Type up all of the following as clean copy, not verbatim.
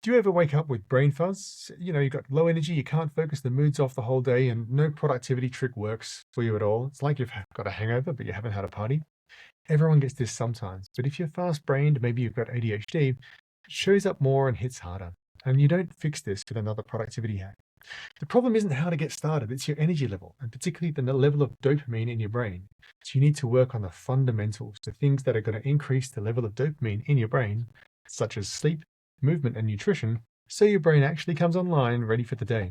Do you ever wake up with brain fuzz? You've got low energy, you can't focus, the mood's off the whole day, and no productivity trick works for you at all. It's like you've got a hangover, but you haven't had a party. Everyone gets this sometimes, but if you're fast-brained, maybe you've got ADHD, it shows up more and hits harder. And you don't fix this with another productivity hack. The problem isn't how to get started, it's your energy level, and particularly the level of dopamine in your brain. So you need to work on the fundamentals, the things that are going to increase the level of dopamine in your brain, such as sleep, movement, and nutrition, so your brain actually comes online ready for the day.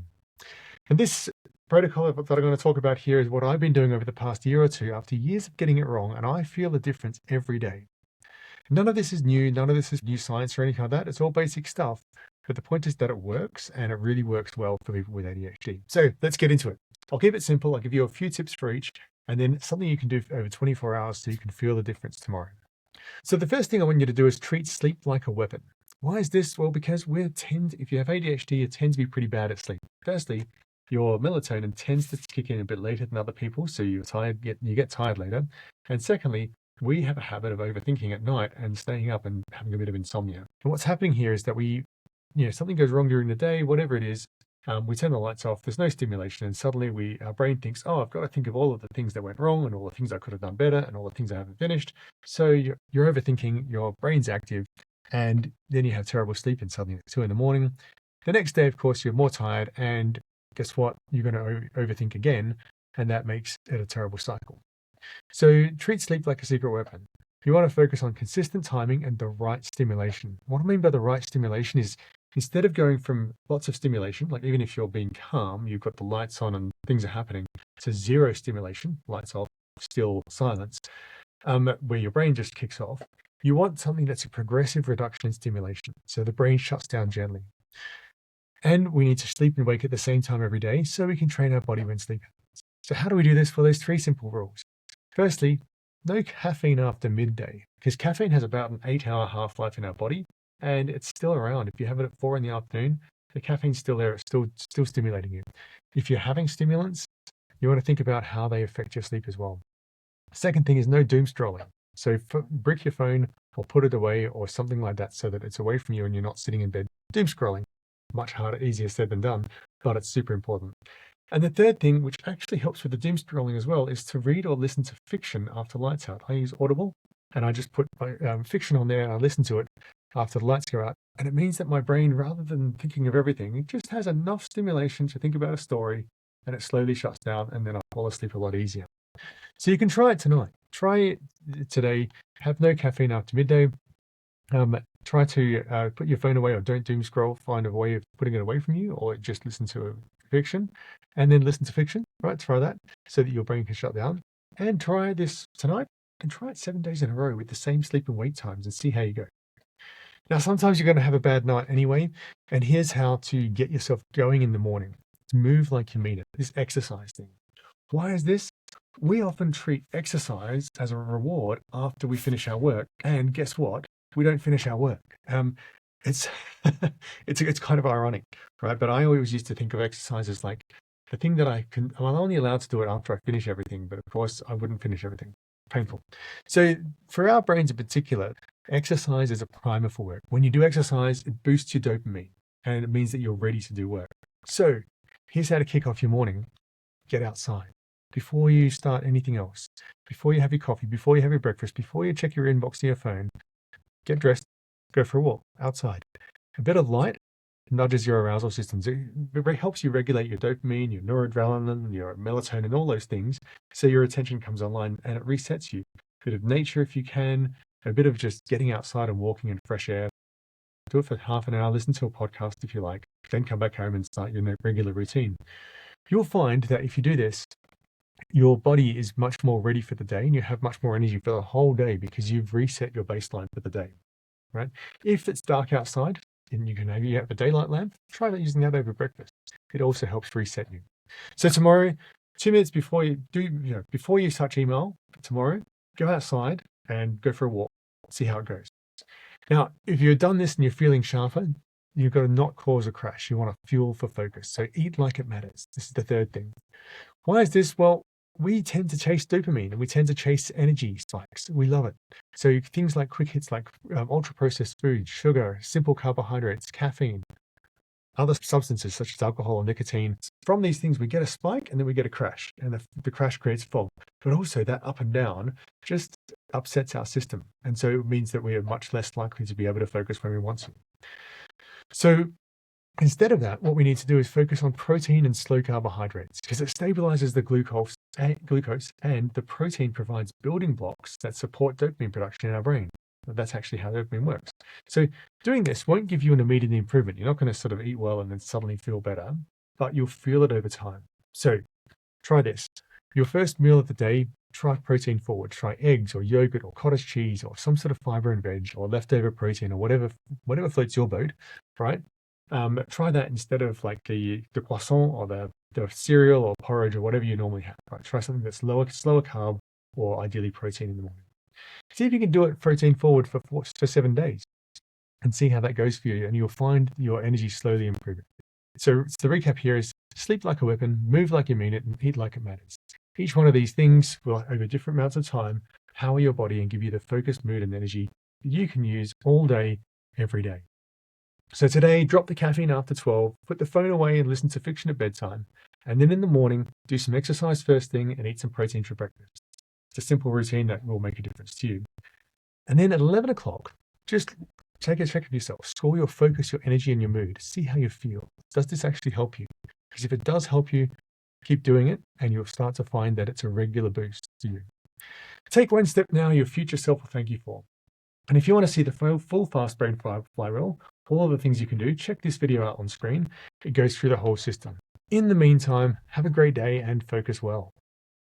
And this protocol that I'm going to talk about here is what I've been doing over the past year or two after years of getting it wrong, and I feel the difference every day. None of this is new, none of this is new science or anything like that. It's all basic stuff. But the point is that it works, and it really works well for people with ADHD. So let's get into it. I'll keep it simple. I'll give you a few tips for each, and then something you can do for over 24 hours so you can feel the difference tomorrow. So the first thing I want you to do is treat sleep like a weapon. Why is this? Well, because if you have ADHD, you tend to be pretty bad at sleep. Firstly, your melatonin tends to kick in a bit later than other people, so you get tired later. And secondly, we have a habit of overthinking at night and staying up and having a bit of insomnia. And what's happening here is that something goes wrong during the day, whatever it is, we turn the lights off, there's no stimulation, and suddenly our brain thinks, oh, I've got to think of all of the things that went wrong and all the things I could have done better and all the things I haven't finished. So you're overthinking, your brain's active, and then you have terrible sleep, and suddenly it's 2 a.m. The next day, of course, you're more tired, and guess what? You're going to overthink again, and that makes it a terrible cycle. So treat sleep like a secret weapon. You want to focus on consistent timing and the right stimulation. What I mean by the right stimulation is instead of going from lots of stimulation, like even if you're being calm, you've got the lights on and things are happening, to zero stimulation, lights off, still silence, where your brain just kicks off. You want something that's a progressive reduction in stimulation, so the brain shuts down gently. And we need to sleep and wake at the same time every day so we can train our body when sleep happens. So how do we do this? Well, there's 3 simple rules. Firstly, no caffeine after midday, because caffeine has about an 8-hour half-life in our body, and it's still around. If you have it at 4 p.m, the caffeine's still there, it's still stimulating you. If you're having stimulants, you want to think about how they affect your sleep as well. Second thing is no doom scrolling. So brick your phone or put it away or something like that so that it's away from you and you're not sitting in bed doom scrolling. Much harder, easier said than done, but it's super important. And the third thing, which actually helps with the doom scrolling as well, is to read or listen to fiction after lights out. I use Audible, and I just put my fiction on there and I listen to it after the lights go out. And it means that my brain, rather than thinking of everything, it just has enough stimulation to think about a story, and it slowly shuts down, and then I fall asleep a lot easier. So you can try it tonight. Try it today. Have no caffeine after midday. Try to put your phone away or don't doom scroll. Find a way of putting it away from you, or just listen to fiction and then listen to fiction, right? Try that so that your brain can shut down. And try this tonight and try it 7 days in a row with the same sleep and wake times and see how you go. Now, sometimes you're going to have a bad night anyway, and here's how to get yourself going in the morning. To move like you mean it, this exercise thing. Why is this? We often treat exercise as a reward after we finish our work, and guess what? We don't finish our work. It's it's kind of ironic, right? But I always used to think of exercise as like the thing that I'm only allowed to do it after I finish everything, but of course I wouldn't finish everything. Painful. So for our brains in particular, exercise is a primer for work. When you do exercise, it boosts your dopamine, and it means that you're ready to do work. So here's how to kick off your morning. Get outside. Before you start anything else, before you have your coffee, before you have your breakfast, before you check your inbox to your phone, get dressed, go for a walk outside. A bit of light nudges your arousal systems. It helps you regulate your dopamine, your noradrenaline, your melatonin, all those things, so your attention comes online and it resets you. A bit of nature if you can, a bit of just getting outside and walking in fresh air. Do it for half an hour, listen to a podcast if you like, then come back home and start your regular routine. You'll find that if you do this, your body is much more ready for the day and you have much more energy for the whole day because you've reset your baseline for the day, right? If it's dark outside and you have a daylight lamp, try using that over breakfast. It also helps reset you. So tomorrow, 2 minutes before you touch email tomorrow, go outside and go for a walk, see how it goes. Now, if you've done this and you're feeling sharper, you've got to not cause a crash. You want to fuel for focus. So eat like it matters. This is the third thing. Why is this? Well, we tend to chase dopamine and we tend to chase energy spikes. We love it. So things like quick hits like ultra processed food, sugar, simple carbohydrates, caffeine, other substances such as alcohol and nicotine. From these things, we get a spike and then we get a crash, and the crash creates fog. But also that up and down just upsets our system. And so it means that we are much less likely to be able to focus when we want to. So instead of that, what we need to do is focus on protein and slow carbohydrates because it stabilizes the glucose and the protein provides building blocks that support dopamine production in our brain. That's actually how dopamine works. So doing this won't give you an immediate improvement. You're not going to sort of eat well and then suddenly feel better, but you'll feel it over time. So try this. Your first meal of the day, try protein forward. Try eggs or yogurt or cottage cheese or some sort of fiber and veg or leftover protein or whatever floats your boat, right? Try that instead of like the croissant or the cereal or porridge or whatever you normally have. Right? Try something that's slower carb or ideally protein in the morning. See if you can do it protein forward for 7 days and see how that goes for you, and you'll find your energy slowly improving. So the recap here is sleep like a weapon, move like you mean it, and eat like it matters. Each one of these things will, over different amounts of time, power your body and give you the focused mood and energy that you can use all day, every day. So today, drop the caffeine after 12, put the phone away and listen to fiction at bedtime, and then in the morning, do some exercise first thing and eat some protein for breakfast. It's a simple routine that will make a difference to you. And then at 11 o'clock, just take a check of yourself. Score your focus, your energy, and your mood. See how you feel. Does this actually help you? Because if it does help you, keep doing it, and you'll start to find that it's a regular boost to you. Take one step now your future self will thank you for. And if you want to see the full Fast Brain Flywheel, all of the things you can do, check this video out on screen. It goes through the whole system. In the meantime, have a great day and focus well.